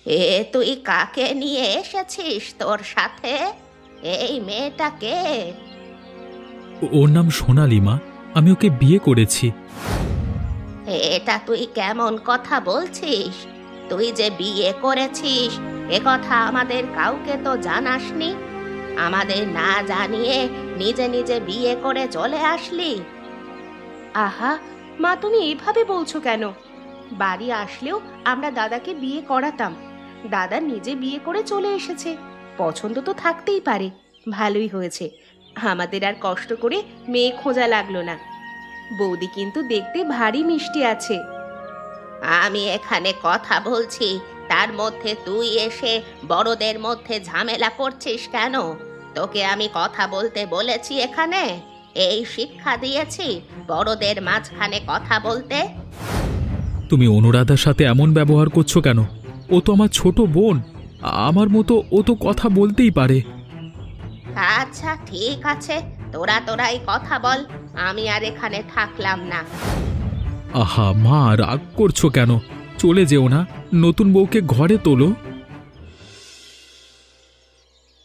এ তুই কাকে নিয়ে এসেছিস তোর সাথে? এই মেয়েটাকে? ওর নাম সোনালি মা। আমি ওকে বিয়ে করেছি। এটা তুই কেমন কথা বলছিস? তুই যে বিয়ে করেছিস এ কথা আমাদের কাউকে তো জানাসনি। আমাদের না জানিয়ে নিজে নিজে বিয়ে করে চলে আসলি। আহা মা, তুমি এভাবে বলছো কেন? বাড়ি আসলেও আমরা দাদাকে বিয়ে করাতাম। দাদা নিজে বিয়ে করে চলে এসেছে, পছন্দ তো থাকতেই পারে। ভালোই হয়েছে, আমাদের আর কষ্ট করে মেয়ে খোঁজা লাগলো না। বৌদি কিন্তু দেখতে ভারী মিষ্টি আছে। আমি এখানে কথা বলছি, তার মধ্যে তুই এসে বড়দের মধ্যে ঝামেলা করছিস কেন? তোকে আমি কথা বলতে বলেছি এখানে? এই শিক্ষা দিয়েছি বড়দের মাঝখানে কথা বলতে? তুমি অনুরাধার সাথে এমন ব্যবহার করছো কেন? ও তো আমার ছোট বোন। আমার মতো ও তো কথা বলতেই পারে। আচ্ছা ঠিক আছে, তোরাই কথা বল, আমি আর এখানে থাকলাম না। আহা মা, রাগ করছো কেন? চলে যেও না, নতুন বউকে ঘরে তোলো।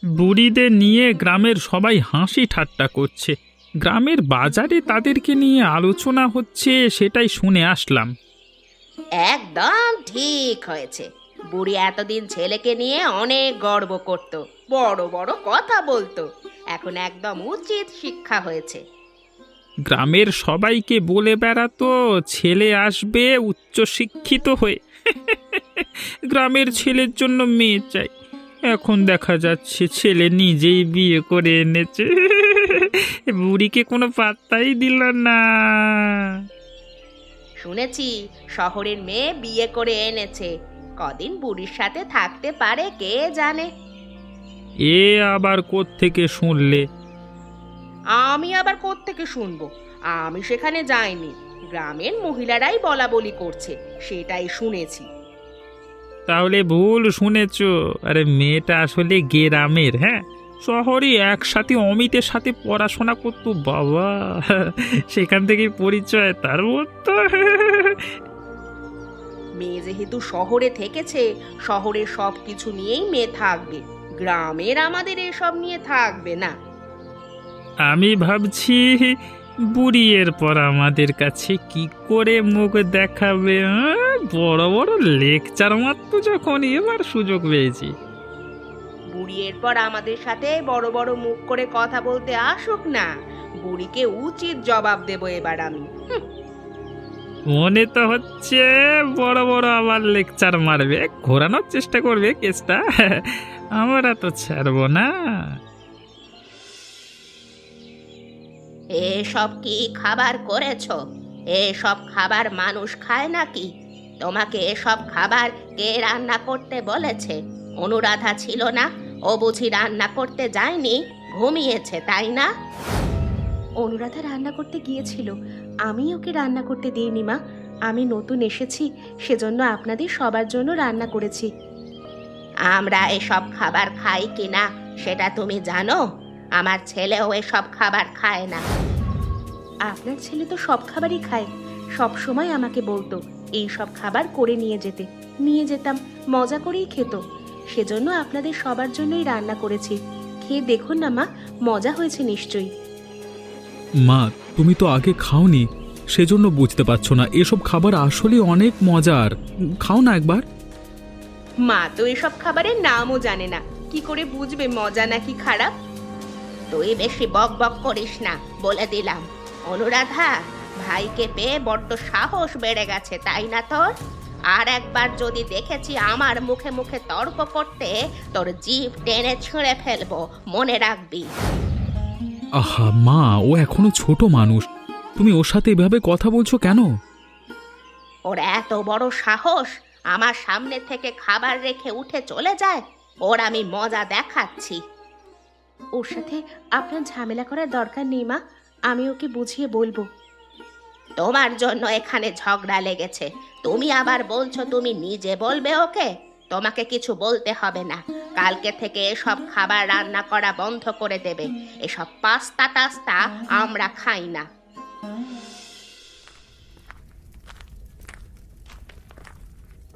বুড়িদের নিয়ে গ্রামের সবাই হাসি ঠাট্টা করছে। গ্রামের বাজারে তাদেরকে নিয়ে আলোচনা হচ্ছে, সেটাই শুনে আসলাম। একদম ঠিক হয়েছে। বুড়ি এতদিন ছেলেকে নিয়ে অনেক গর্ব করত, বড় বড় কথা বলতো। এখন একদম উচিত শিক্ষা হয়েছে। গ্রামের সবাইকে বলে বেড়াতো ছেলে আসবে উচ্চশিক্ষিত হয়ে। গ্রামের ছেলের জন্য মেয়ে চাই। এখন দেখা যাচ্ছে ছেলে নিজেই বিয়ে করে এনেছে। বুড়িকে কোনো পাত্তাই দিল না। শুনেছি শহরের মেয়ে বিয়ে করে এনেছে, কদিন বুড়ির সাথে থাকতে পারে কে জানে। এ আবার কোত্থেকে শুনলে? আমি আবার কোত্থেকে শুনবো? আমি সেখানে যাইনি, গ্রামের মহিলারাই বলা বলি করছে, সেটাই শুনেছি। তাহলে ভুল শুনেছ। আরে মেয়েটা আসলে গ্রামের। হ্যাঁ, শহরে একসাথে অমিতের সাথে পড়াশোনা করতো বাবা। সেখান থেকেই পরিচয় তার তো। মেয়ে যেহেতু শহরে থেকেছে, শহরের সব কিছু নিয়েই মেয়ে থাকবে, গ্রামের আমাদের এসব নিয়ে থাকবে না। আমি ভাবছি বুড়ি এরপর আমাদের কাছে কি করে মুখ দেখাবে। বড় বড় লেকচার মারতো যখন, এবার সুযোগ পেয়েছি। বুড়ি এরপর আমাদের সাথে বড় বড় মুখ করে কথা বলতে আসুক না, বুড়িকে উচিত জবাব দেব এবার আমি। মনে তো হচ্ছে বড় বড় আবার লেকচার মারবে, ঘোরানোর চেষ্টা করবে কেসটা। আমরা তো ছাড়বো না। এসব কি খাবার করেছো? এসব খাবার মানুষ খায় নাকি? তোমাকে এসব খাবার কে রান্না করতে বলেছে? অনুরাধা ছিল না? ও বুঝি রান্না করতে যায়নি, ঘুমিয়েছে তাই না? অনুরাধা রান্না করতে গিয়েছিল, আমি ওকে রান্না করতে দিইনি মা। আমি নতুন এসেছি, সেজন্য আপনাদের সবার জন্য রান্না করেছি। আমরা এসব খাবার খাই কিনা সেটা তুমি জানো? আমার ছেলেও এসব খাবার খায় না। আপনার ছেলে তো সব খাবারই খায়, সব সময় আমাকে বলতো এই সব খাবার করে নিয়ে যেতে, নিয়ে যেতাম, মজা করেই খেত। সেজন্য আপনাদের সবার জন্যই রান্না করেছি। খেয়ে দেখুন না মা, মজা হয়েছে নিশ্চয়ই। মা, তুমি তো আগে খাওনি, সেজন্য বুঝতে পারছো না। এসব খাবার আসলে অনেক মজার। খাও না একবার। মা তো এসব খাবারের নামও জানে না, কি করে বুঝবে মজা নাকি খারাপ? তুই বেশি বক বক করিস না, বলে দিলাম। অনুরাধা, ভাইকে পেয়ে বড্ড সাহস বেড়ে গেছে তাই না তোর? আর একবার যদি দেখেছি আমার মুখে মুখে তর্ক করতে, তোর জিভ টেনে ছিঁড়ে ফেলবো, মনে রাখবি। আহা মা, ও এখনো ছোট মানুষ। তুমি ওর সাথে এভাবে কথা বলছো কেন? ওর এত বড় সাহস, আমার সামনে থেকে খাবার রেখে উঠে চলে যায়। ওর আমি মজা দেখাচ্ছি। ওর সাথে আপনার ঝামেলা করার দরকার নেই মা, আমি ওকে বুঝিয়ে বলবো। তোমার জন্য এখানে ঝগড়া লেগেছে, তুমি আবার বলছো তুমি নিজে বলবে ওকে? তোমাকে কিছু বলতে হবে না, কালকে থেকে এসব খাবার রান্না করা বন্ধ করে দেবে। এসব পাস্তা টাস্তা আমরা খাই না।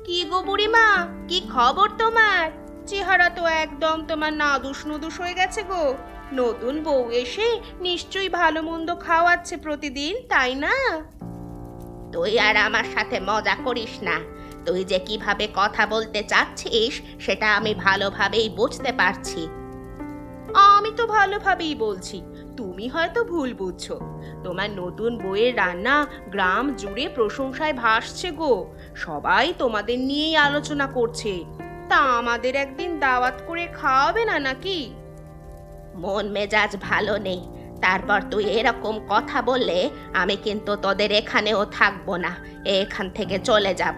কি গো বুড়িমা, কি খবর তোমার? চেহারা তো একদম তোমার নাদুস নুদুস হয়ে গেছে গো। নতুন বউ এসে নিশ্চয়ই ভালো মন্দ খাওয়াচ্ছে প্রতিদিন, তাই না? তুই আর আমার সাথে মজা করিস না। তুই যে কিভাবে কথা বলতে চাচ্ছিস সেটা আমি ভালোভাবেই বুঝতে পারছি। আমি তো ভালোভাবেই বলছি, তুমি হয়তো ভুল বুঝছো। তোমার নতুন বউয়ের রান্না গ্রাম জুড়ে প্রশংসায় ভাসছে গো। সবাই তোমাদের নিয়েই আলোচনা করছে। তা আমাদের একদিন দাওয়াত করে খাওয়াবে না নাকি? মন মেজাজ ভালো নেই, তারপর তুই এরকম কথা বললে আমি কিন্তু তোদের এখানেও থাকবো না, এখান থেকে চলে যাব।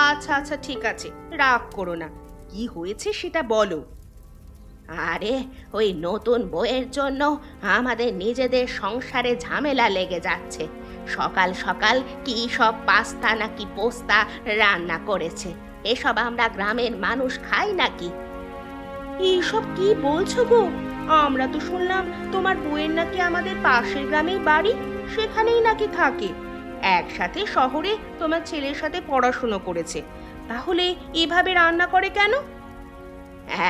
আচ্ছা আচ্ছা ঠিক আছে, রাগ করো না। কি হয়েছে সেটা বলো। আরে ওই নতুন বউয়ের জন্য আমাদের নিজেদের সংসারে ঝামেলা লেগে যাচ্ছে। সকাল সকাল কি সব পাস্তা নাকি পোস্তা রান্না করেছে। এসব আমরা গ্রামের মানুষ খাই নাকি? এইসব কি বলছো গো? আমরা তো শুনলাম তোমার বউয়ের নাকি আমাদের পাশের গ্রামেই বাড়ি, সেখানেই নাকি থাকে। একসাথে শহরে তোমার ছেলের সাথে পড়াশুনো করেছে, তাহলে এভাবে রান্না করে কেন?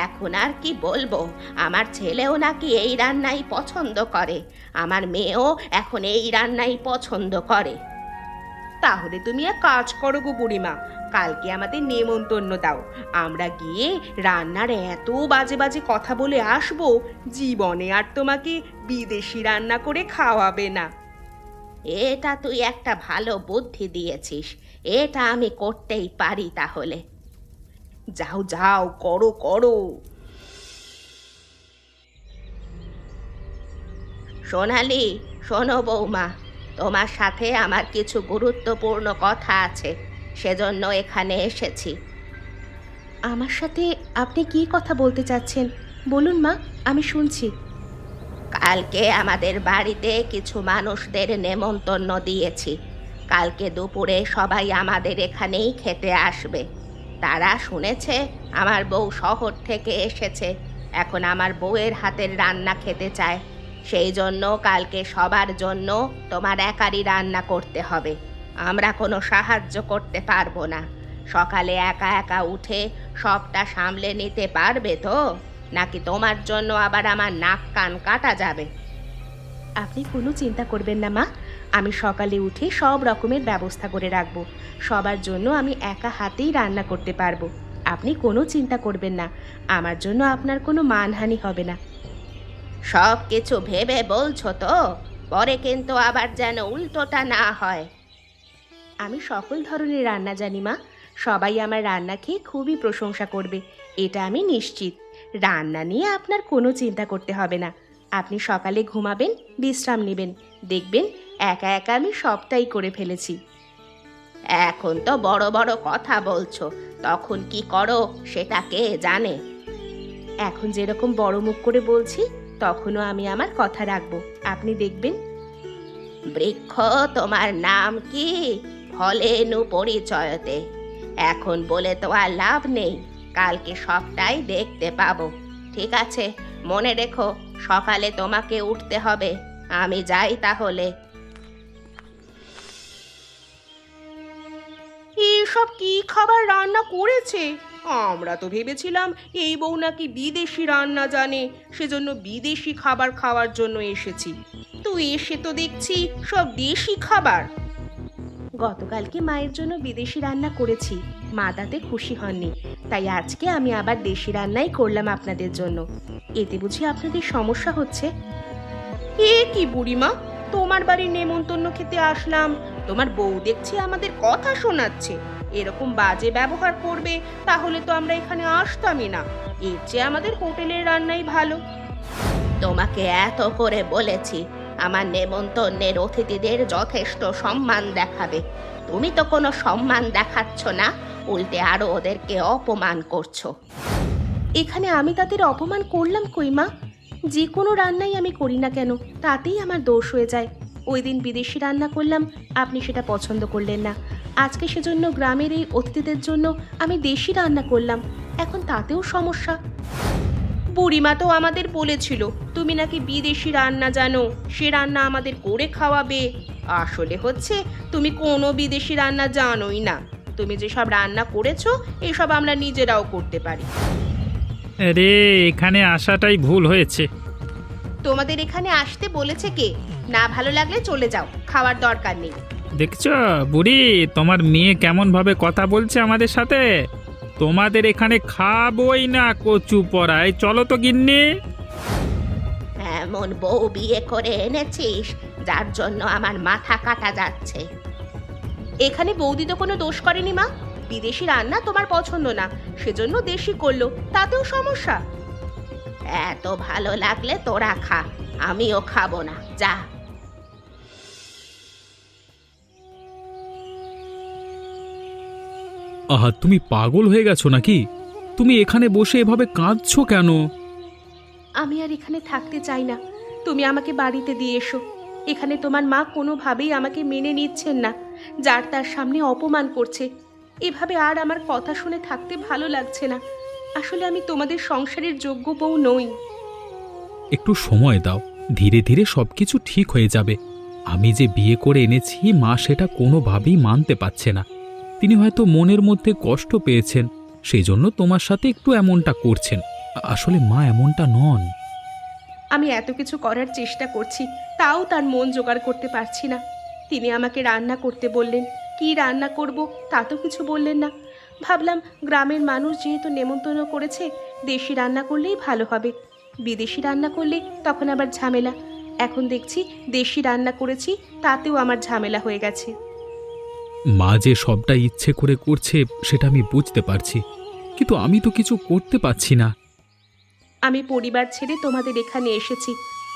এখন আর কি বলবো, আমার ছেলেও নাকি এই রান্নাই পছন্দ করে, আমার মেয়েও এখন এই রান্নাই পছন্দ করে। তাহলে তুমি এক কাজ করো গো বুড়িমা, কালকে আমাদের নেমন্তন্ন দাও। আমরা গিয়ে রান্নার এত বাজে বাজে কথা বলে আসবো, জীবনে আর তোমাকে বিদেশি রান্না করে খাওয়াবে না। এটা তুই একটা ভালো বুদ্ধি দিয়েছিস, এটা আমি করতেই পারি তাহলে। যাও যাও, করো করো। সোনালি, শোনো বৌমা, তোমার সাথে আমার কিছু গুরুত্বপূর্ণ কথা আছে, সেজন্য এখানে এসেছি। আমার সাথে আপনি কি কথা বলতে চাচ্ছেন বলুন মা, আমি শুনছি। কালকে আমাদের বাড়িতে কিছু মানুষদের নেমন্তন্ন দিয়েছি। কালকে দুপুরে সবাই আমাদের এখানেই খেতে আসবে। তারা শুনেছে আমার বউ শহর থেকে এসেছে, এখন আমার বউয়ের হাতের রান্না খেতে চায়। সেই জন্য কালকে সবার জন্য তোমার একারই রান্না করতে হবে। আমরা কোনো সাহায্য করতে পারবো না। সকালে একা একা উঠে সবটা সামলে নিতে পারবে তো, নাকি তোমার জন্য আবার আমার নাক কান কাটা যাবে? আপনি কোনো চিন্তা করবেন না মা, আমি সকালে উঠে সব রকমের ব্যবস্থা করে রাখবো। সবার জন্য আমি একা হাতেই রান্না করতে পারবো। আপনি কোনো চিন্তা করবেন না, আমার জন্য আপনার কোনো মানহানি হবে না। সব কিছু ভেবে বলছো তো? পরে কিন্তু আবার যেন উল্টোটা না হয়। আমি সকল ধরনের রান্না জানি মা, সবাই আমার রান্না খেয়ে খুবই প্রশংসা করবে, এটা আমি নিশ্চিত। রান্না নিয়ে আপনার কোনো চিন্তা করতে হবে না। আপনি সকালে ঘুমাবেন, বিশ্রাম নেবেন, দেখবেন একা একা আমি সবটাই করে ফেলেছি। এখন তো বড় বড় কথা বলছো, তখন কি করো সেটা কে জানে? এখন যেরকম বড় মুখ করে বলছি, তখনও আমি আমার কথা রাখবো, আপনি দেখবেন। বৃক্ষ, তোমার নাম কি? ফলেনু পরিচয়তে। এখন বলে তো আর লাভ নেই, কালকে সবটাই দেখতে পাবো। ঠিক আছে, মনে রেখো সকালে তোমাকে উঠতে হবে। আমি যাই তাহলে। এইসব কি খাবার রান্না করেছে? আমরা তো ভেবেছিলাম এই বউ নাকি বিদেশি রান্না জানে, সেজন্য বিদেশি খাবার খাওয়ার জন্য এসেছি। তুই এসে তো দেখছি সব দেশি খাবার। গতকালকে মায়ের জন্য বিদেশি রান্না করেছি, মা তাতে খুশি হননি, তাই আজকে আমি আবার দেশি রান্নাই করলাম আপনাদের জন্য। এতে বুঝি আপনাদের সমস্যা হচ্ছে? এ কি বুড়িমা, তোমার বাড়ির নেমন্তন্ন খেতে আসলাম, তোমার বউ দেখছি আমাদের কথা শোনাচ্ছে। এরকম বাজে ব্যবহার করবে তাহলে তো আমরা এখানে আসতামই না। এর চেয়ে আমাদের হোটেলের রান্নাই ভালো। তোমাকে এত করে বলেছি আমার নেমন্তন্নের অতিথিদের যথেষ্ট সম্মান দেখাবে, তুমি তো কোনো সম্মান দেখাচ্ছ না, উল্টে আরো ওদেরকে অপমান করছো। এখানে আমি তাদের অপমান করলাম কই মা? যে কোনো রান্নাই আমি করি না কেন তাতেই আমার দোষ হয়ে যায়। ওই দিন বিদেশি রান্না করলাম, আপনি সেটা পছন্দ করলেন না। আজকে সেজন্য গ্রামের এই অতিথিদের জন্য আমি দেশি রান্না করলাম, এখন তাতেও সমস্যা। বুড়িমা তো আমাদের বলেছিল তুমি নাকি বিদেশি রান্না জানো, সে রান্না আমাদের করে খাওয়াবে। আসলে হচ্ছে তুমি কোনো বিদেশি রান্না জানোই না। তুমি যেসব রান্না করেছো এসব আমরা নিজেরাও করতে পারি। আরে এখানে আসাটাই ভুল হয়েছে। তোমাদের এখানে আসতে বলেছে কে? না ভালো লাগলে চলে যাও, খাওয়ার দরকার নেই। দেখছো বুড়ি, তোমার মেয়ে কেমন ভাবে কথা বলছে আমাদের সাথে। তোমাদের এখানে খাবই না কচু পড়ায়, চলো তো গিন্নি। এমন বউ বিয়ে করে এনেছিস যার জন্য আমার মাথা কাটা যাচ্ছে। এখানে বৌদি তো কোনো দোষ করেনি মা, বিদেশি রান্না তোমার পছন্দ না সেজন্য দেশি করলো, তাতেও সমস্যা? এত ভালো লাগলে তোরা খা, আমিও খাবো না, যা। আহা, তুমি পাগল হয়ে গেছো নাকি? তুমি এখানে বসে এভাবে কাঁদছো কেন? আমি আর এখানে থাকতে চাই না, তুমি আমাকে বাড়িতে দিয়ে এসো। এখানে তোমার মা কোনোভাবেই আমাকে মেনে নিচ্ছেন না, যার তার সামনে অপমান করছে। এভাবে আর আমার কথা শুনে থাকতে ভালো লাগছে না। আসলে আমি তোমাদের সংসারের যোগ্য বউ নই। একটু সময় দাও, ধীরে ধীরে সবকিছু ঠিক হয়ে যাবে। আমি যে বিয়ে করে এনেছি মা সেটা কোনোভাবেই মানতে পারছে না। তিনি হয়তো মনের মধ্যে কষ্ট পেয়েছেন, সেই জন্য তোমার সাথে একটু এমনটা করছেন। আসলে মা এমনটা নন। আমি এত কিছু করার চেষ্টা করছি, তাও তার মন জোগাড় করতে পারছি না। তিনি আমাকে রান্না করতে বললেন, কি রান্না করব তা তো কিছু বললেন না। ভাবলাম গ্রামের মানুষ যেহেতু নেমন্তন্ন করেছে, দেশি রান্না করলেই ভালো হবে। বিদেশি রান্না করলে তখন আবার ঝামেলা। এখন দেখছি দেশি রান্না করেছি, তাতেও আমার ঝামেলা হয়ে গেছে। মা যে সবটা ইচ্ছে করে করছে সেটা আমি বুঝতে পারছি, কিন্তু আমি তো কিছু করতে পারছি না। আমি পরিবার ছেড়ে তোমাদের এখানে এসেছি,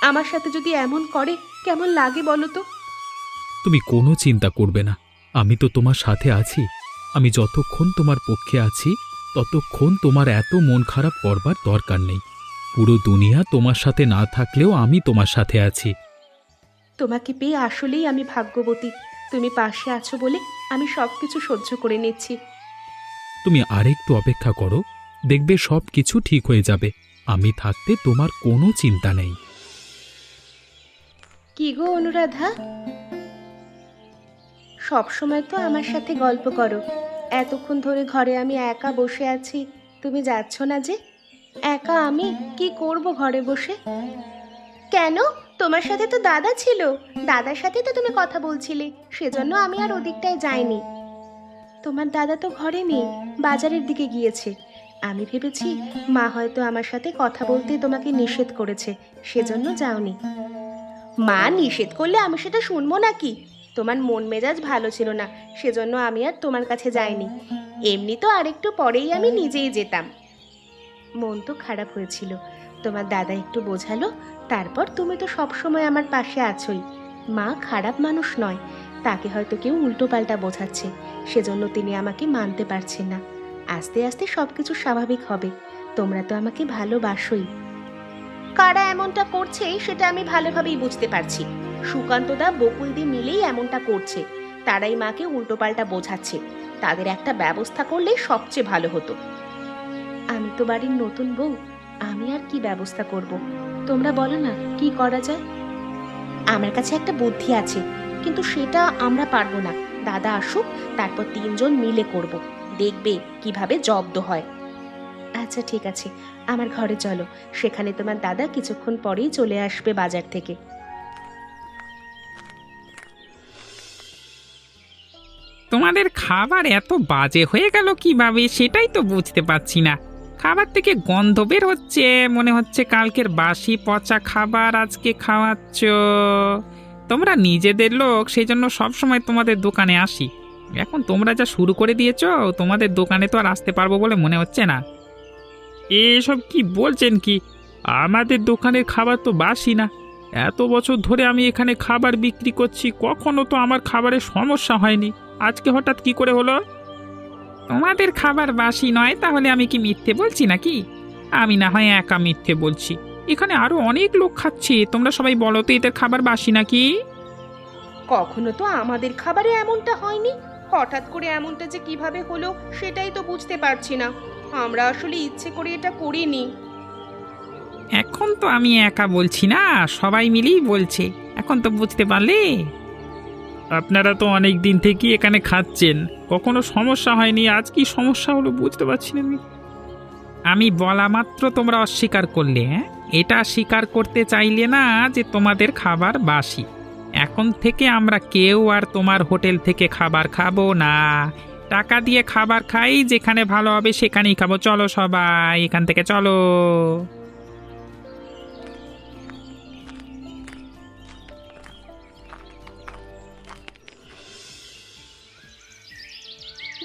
আমার সাথে যদি এমন করে কেমন লাগে বলো তো? তুমি কোনো চিন্তা করবে না, আমি তো তোমার সাথে আছি। আমি যতক্ষণ তোমার পক্ষে আছি ততক্ষণ তোমার এত মন খারাপ করবার দরকার নেই। পুরো দুনিয়া তোমার সাথে না থাকলেও আমি তোমার সাথে আছি। তোমাকে পেয়ে আসলেই আমি ভাগ্যবতী। তুমি পাশে আছো বলে আমি সবকিছু সহ্য করে নিচ্ছি। তুমি আরেকটু অপেক্ষা করো, দেখবে সব কিছু ঠিক হয়ে যাবে। আমি থাকতে তোমার কোনো চিন্তা নেই। কি গো অনুরাধা, সব সময় তো আমার সাথে গল্প করো, এতক্ষণ ধরে ঘরে আমি একা বসে আছি, তুমি যাচ্ছ না যে? একা আমি কি করব ঘরে বসে? কেন, তোমার সাথে তো দাদা ছিল, দাদার সাথে তো তুমি কথা বলছিলে, সেজন্য আমি আর ওদিকটায় যাইনি। তোমার দাদা তো ঘরে নেই, বাজারের দিকে গিয়েছে। আমি ভেবেছি মা হয়তো আমার সাথে কথা বলতে তোমাকে নিষেধ করেছে, সেজন্য যাওনি। মা নিষেধ করলে আমি সেটা শুনবো নাকি? তোমার মন মেজাজ ভালো ছিল না, সেজন্য আমি আর তোমার কাছে যাইনি। এমনি তো আরেকটু পরেই আমি নিজেই যেতাম। মন তো খারাপ হয়েছিল, তোমার দাদা একটু বোঝালো, তারপর তুমি তো সব সময় আমার পাশে আছোই। মা খারাপ মানুষ নয়, তাকে হয়তো কেউ উল্টোপাল্টা বোঝাচ্ছে, সেজন্য তিনি আমাকে মানতে পারছেন না। আস্তে আস্তে সবকিছু স্বাভাবিক হবে। তোমরা তো আমাকে ভালোবাসোই। কারা এমনটা করছে সেটা আমি ভালোভাবেই বুঝতে পারছি। সুকান্তদা বকুলদি মিলেই এমনটা করছে, তারাই মাকে উল্টোপাল্টা বোঝাচ্ছে। তাদের একটা ব্যবস্থা করলে সবচেয়ে ভালো হতো। আমি তো বাড়ির নতুন বউ, আমি আর কি ব্যবস্থা করব? তোমরা বলো না কি করা যায়? আমার কাছে একটা বুদ্ধি আছে, কিন্তু সেটা আমরা পারবো না। দাদা আসুক, তারপর তিনজন মিলে করব, দেখবে কিভাবে জব্দ হয়। আচ্ছা ঠিক আছে, আমার ঘরে চলো, সেখানে তোমার দাদা কিছুক্ষণ পরেই চলে আসবে বাজার থেকে। তোমাদের খাবার এত বাজে হয়ে গেল কিভাবে সেটাই তো বুঝতে পারছি না। খাবার থেকে গন্ধ বের হচ্ছে, মনে হচ্ছে কালকের বাসি পচা খাবার আজকে খাওয়াচ্ছ। তোমরা নিজেদের লোক, সেই জন্য সবসময় তোমাদের দোকানে আসি। এখন তোমরা যা শুরু করে দিয়েছো, তোমাদের দোকানে তো আর আসতে পারবো বলে মনে হচ্ছে না। এসব কি বলছেন কি? আমাদের দোকানের খাবার তো বাসি না। এত বছর ধরে আমি এখানে খাবার বিক্রি করছি, কখনো তো আমার খাবারের সমস্যা হয়নি। আজকে হঠাৎ কি করে হলো? তোমাদের খাবার বাসি নয় তাহলে আমি কি মিথ্যে বলছি নাকি? আমি না হয় একা মিথ্যে বলছি, এখানে আরো অনেক লোক খাচ্ছে। তোমরা সবাই বলো তো এদের খাবার বাসি নাকি? কখনো তো আমাদের খাবারে এমনটা হয়নি, হঠাৎ করে এমনটা যে কিভাবে হলো সেটাই তো বুঝতে পারছি না। আমরা আসলে ইচ্ছে করে এটা করিনি। এখন তো আমি একা বলছি না, সবাই মিলেই বলছে। এখন তো বুঝতে পারলে? আপনারা তো অনেক দিন থেকেই এখানে খাচ্ছেন, কখনো সমস্যা হয়নি, আজ কি সমস্যা হলো বুঝতে পারছি না আমি। আমি বলা মাত্র তোমরা অস্বীকার করলে, হ্যাঁ? এটা স্বীকার করতে চাইলে না যে তোমাদের খাবার বাসি। এখন থেকে আমরা কেউ আর তোমার হোটেল থেকে খাবার খাবো না। টাকা দিয়ে খাবার খাই, যেখানে ভালো হবে সেখানেই খাবো। চলো সবাই এখান থেকে, চলো।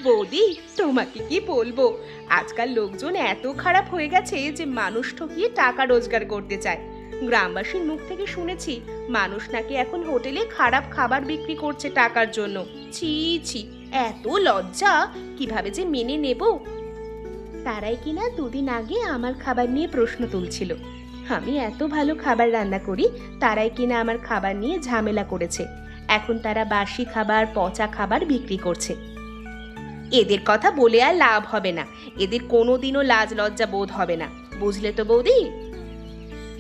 বৌদি, তোমাকে কি বলবো, আজকাল লোকজন এত খারাপ হয়ে গেছে যে মানুষ ঠকিয়ে টাকা রোজগার করতে চায়। গ্রামবাসীর মুখ থেকে শুনেছি মানুষ নাকি এখন হোটেলে খারাপ খাবার বিক্রি করছে টাকার জন্য। ছি ছি, এত লজ্জা, কিভাবে যে মেনে নেব। তারাই কিনা দুদিন আগে আমার খাবার নিয়ে প্রশ্ন তুলছিল। আমি এত ভালো খাবার রান্না করি, তারাই কিনা আমার খাবার নিয়ে ঝামেলা করেছে। এখন তারা বাসি খাবার, পচা খাবার বিক্রি করছে। এদের কথা বলে আর লাভ হবে না, এদের কোনোদিনও লাজ লজ্জা বোধ হবে না, বুঝলে তো বৌদি?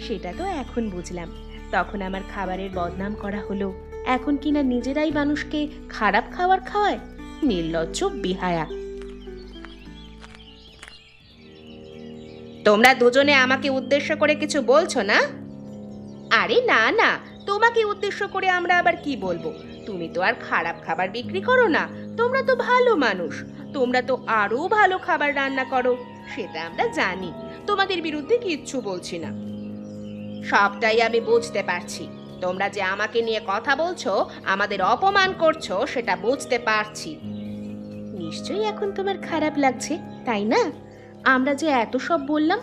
সেটা তো এখন বুঝলাম, তখন আমার খাবারের বদনাম করা হলো, এখন কিনা নিজেরাই মানুষকে খারাপ খাবার খাওয়ায়। নির্লজ্জ বেহায়া। তোমরা দুজনে আমাকে উদ্দেশ্য করে কিছু বলছো না? আরে না না, তোমাকে উদ্দেশ্য করে আমরা আবার কি বলবো? তুমি তো আর খারাপ খাবার বিক্রি করো না, তোমরা তো ভালো মানুষ, তোমরা তো আরো ভালো খাবার রান্না করো, সেটা আমরা জানি। তোমাদের বিরুদ্ধে কিচ্ছু বলছি না। সবটাই আমি বুঝতে পারছি, তোমরা যে আমাকে নিয়ে কথা বলছো, আমাদের অপমান করছো, সেটা বুঝতে পারছি। নিশ্চয়ই এখন তোমার খারাপ লাগছে, তাই না? আমরা যে এত সব বললাম।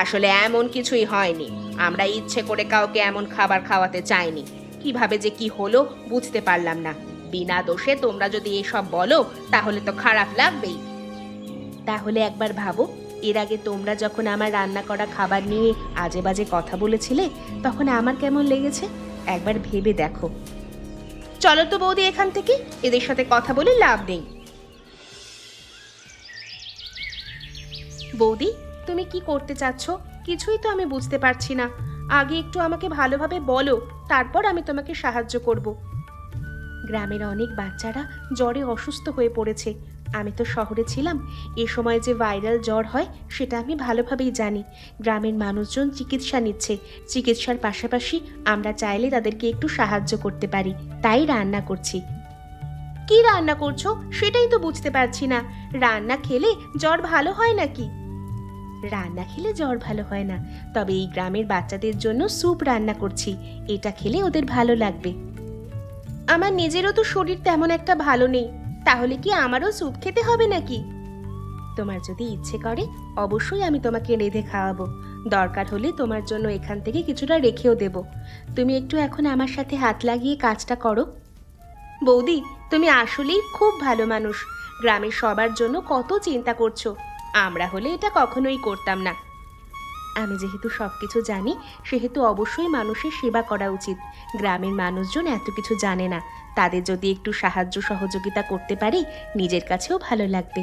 আসলে এমন কিছুই হয়নি, আমরা ইচ্ছে করে কাউকে এমন খাবার খাওয়াতে চাইনি। কিভাবে যে কি হলো বুঝতে পারলাম না। বিনা দোষে তোমরা যদি এসব বলো তাহলে তো খারাপ লাগবেই। তাহলে একবার ভাবো, এর আগে তোমরা যখন আমার রান্না করা খাবার নিয়ে আজে বাজে কথা বলেছিলে, তখন আমার কেমন লেগেছে একবার ভেবে দেখো। চলো তো বৌদি এখান থেকে, এদের সাথে কথা বলে লাভ নেই। বৌদি, তুমি কি করতে চাচ্ছ? কিছুই তো আমি বুঝতে পারছি না। আগে একটু আমাকে ভালোভাবে বলো, তারপর আমি তোমাকে সাহায্য করব। গ্রামের অনেক বাচ্চারা জ্বরে অসুস্থ হয়ে পড়েছে। আমি তো শহরে ছিলাম, এ সময় যে ভাইরাল জ্বর হয় সেটা আমি ভালোভাবেই জানি। গ্রামের মানুষজন চিকিৎসা নিচ্ছে, চিকিৎসার পাশাপাশি আমরা চাইলে তাদেরকে একটু সাহায্য করতে পারি, তাই রান্না করছি। কি রান্না করছো সেটাই তো বুঝতে পারছি না। রান্না খেলে জ্বর ভালো হয় নাকি? রান্না খেলে জ্বর ভালো হয় না, তবে এই গ্রামের বাচ্চাদের জন্য স্যুপ রান্না করছি, এটা খেলে ওদের ভালো লাগবে। আমার নিজেরও তো শরীর তেমন একটা ভালো নেই, তাহলে কি আমারও স্যুপ খেতে হবে নাকি? তোমার যদি ইচ্ছে করে অবশ্যই আমি তোমাকে রেঁধে খাওয়াবো, দরকার হলে তোমার জন্য এখান থেকে কিছুটা রেখেও দেব। তুমি একটু এখন আমার সাথে হাত লাগিয়ে কাজটা করো। বৌদি, তুমি আসলেই খুব ভালো মানুষ, গ্রামের সবার জন্য কত চিন্তা করছো। আমরা হলে এটা কখনোই করতাম না। আমি যেহেতু সবকিছু জানি, সেহেতু অবশ্যই মানুষের সেবা করা উচিত। গ্রামের মানুষজন এত কিছু জানে না, তাদের যদি একটু সাহায্য সহযোগিতা করতে পারি, নিজের কাছেও ভালো লাগবে।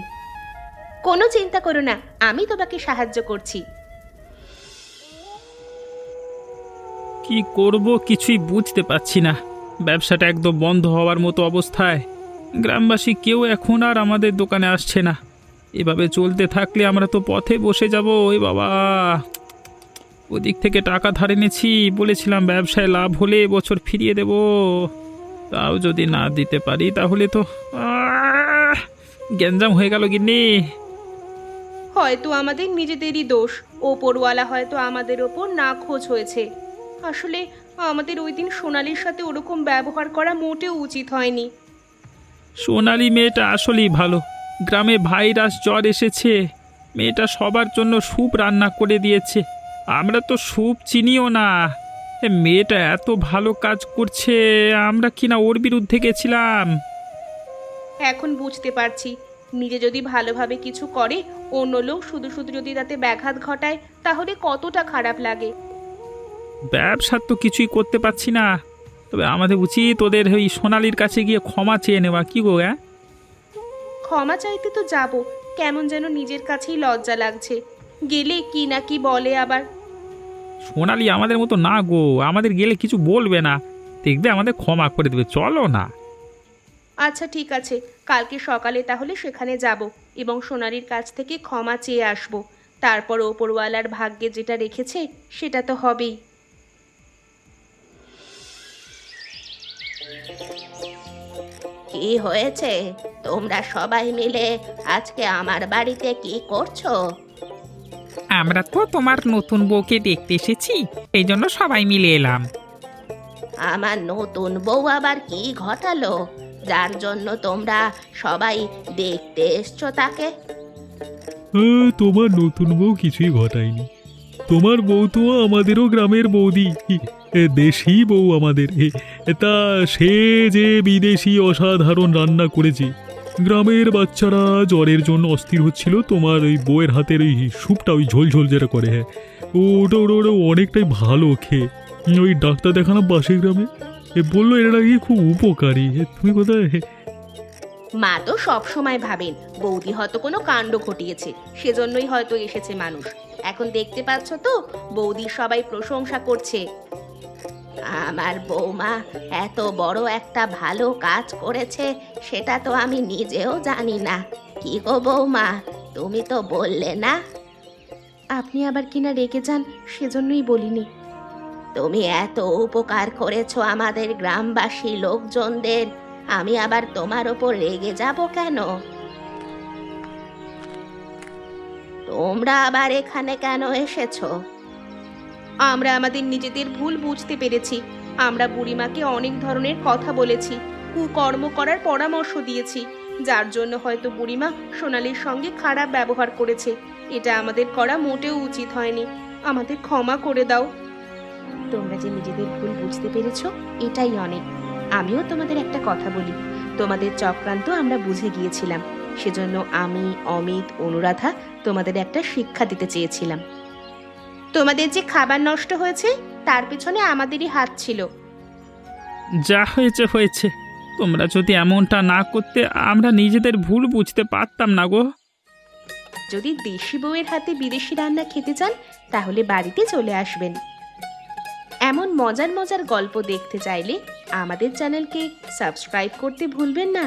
কোনো চিন্তা করো না, আমি তোমাকে সাহায্য করছি। কি করব কিছুই বুঝতে পারছি না, ব্যবসাটা একদম বন্ধ হওয়ার মতো অবস্থায়। গ্রামবাসী কেউ এখন আর আমাদের দোকানে আসছে না। এভাবে চলতে থাকলে আমরা তো পথে বসে যাব। ওই বাবা, ওদিক থেকে টাকা ধার এনেছি, বলেছিলাম ব্যবসায় লাভ হলে বছর ফিরিয়ে দেব, তাও যদি না দিতে পারি তাহলে তো গ্যাঞ্জাম হয়ে গেল গিন্নি। হয়তো আমাদের নিজেদেরই দোষ, ওপরওয়ালা হয়তো আমাদের ওপর না খোঁজ হয়েছে। আসলে আমাদের ওই দিন সোনালির সাথে ওরকম ব্যবহার করা মোটেও উচিত হয়নি। সোনালি মেয়েটা আসলেই ভালো, গ্রামে ভাইরাস জ্বর এসেছে, মেয়েটা সবার জন্য স্যুপ রান্না করে দিয়েছে। আমরা তো স্যুপ চিনিও না, মেয়েটা এত ভালো কাজ করছে, আমরা কিনা ওর বিরুদ্ধে গেছিলাম। এখন বুঝতে পারছি, নিজে যদি ভালোভাবে কিছু করে, অন্য লোক শুধু শুধু যদি তাতে ব্যাঘাত ঘটায়, তাহলে কতটা খারাপ লাগে। ব্যবসার তো কিছুই করতে পারছি না, তবে আমাদের উচিত ওদের ওই সোনালির কাছে গিয়ে ক্ষমা চেয়ে নেওয়া। কি গো? ক্ষমা চাইতে তো যাব, কেমন যেন নিজের কাছেই লজ্জা লাগছে। গেলে কি না কি বলে আবার। সোনালি আমাদের মতো না গো, আমাদের গেলে কিছু বলবে না, দেখবে আমাদের ক্ষমা করে দেবে, চলো না। আচ্ছা ঠিক আছে, কালকে সকালে তাহলে সেখানে যাব এবং সোনালির কাছ থেকে ক্ষমা চেয়ে আসব। তারপর ওপরওয়ালার ভাগ্যে যেটা রেখেছে সেটা তো হবেই। কি হয়েছে? তোমরা সবাই মিলে আজকে আমার বাড়িতে কি করছো? আমরা তো তোমার নতুন বউকে দেখতে এসেছি, এই জন্য সবাই মিলে এলাম। আমার নতুন বউ আবার কি ঘটালো যার জন্য তোমরা সবাই দেখতে এসছো তাকে? তোমার নতুন বউ কিছুই ঘটায়নি। তোমার বউ তো আমাদেরও গ্রামের বৌদি, দেশি বউ আমাদের। তা সে যে বিদেশি অসাধারণ রান্না করেছে, গ্রামের বাচ্চারা জ্বরের জন্য অস্থির হচ্ছিল, তোমার ওই বউয়ের হাতের ওই স্যুপটা, ওই ঝোল ঝোল যেটা করে, হ্যাঁ ওটা ওটা ওটা অনেকটাই ভালো খেয়ে। ওই ডাক্তার দেখালাম পাশের গ্রামে, বললো এটা নাকি খুব উপকারী। তুমি কোথায়? মা তো সব সময় ভাবেন বৌদি হয়তো কোনো কাণ্ড ঘটিয়েছে, সেজন্যই হয়তো এসেছে মানুষ। এখন দেখতে পাচ্ছ তো বৌদির সবাই প্রশংসা করছে। আমার বৌমা এত বড় একটা ভালো কাজ করেছে সেটা তো আমি নিজেও জানি না। কি গো বৌমা, তুমি তো বললে না? আপনি আবার কিনা রেগে যান, সেজন্যই বলিনি। তুমি এত উপকার করেছো আমাদের গ্রামবাসী লোকজনদের, আমি আবার তোমার ওপর রেগে যাব কেন? তোমরা আবার এখানে কেন এসেছো? আমরা আমাদের নিজেদের ভুল বুঝতে পেরেছি। আমরা বুড়িমাকে অনেক ধরনের কথা বলেছি, কুকর্ম করার পরামর্শ দিয়েছি, যার জন্য হয়তো বুড়িমা সোনালীর সঙ্গে খারাপ ব্যবহার করেছে। এটা আমাদের করা মোটেও উচিত হয়নি। আমাদের ক্ষমা করে দাও। তোমরা যে নিজেদের ভুল বুঝতে পেরেছো এটাই অনেক। আমিও তোমাদের একটা কথা বলি, তোমাদের চক্রান্ত আমরা বুঝে গিয়েছিলাম, সেজন্য আমি, অমিত, অনুরাধা তোমাদের একটা শিক্ষা দিতে চেয়েছিলাম। তোমাদের যে খাবার নষ্ট হয়েছে তার পিছনে আমাদেরই হাত ছিল। যা হয়েছে হয়েছে, তোমরা যদি এমনটা না করতে আমরা নিজেদের ভুল বুঝতে পারতাম না গো। যদি দেশি বউয়ের হাতে বিদেশি রান্না খেতে চান তাহলে বাড়িতে চলে আসবেন। এমন মজার মজার গল্প দেখতে চাইলে আমাদের চ্যানেলকে সাবস্ক্রাইব করতে ভুলবেন না।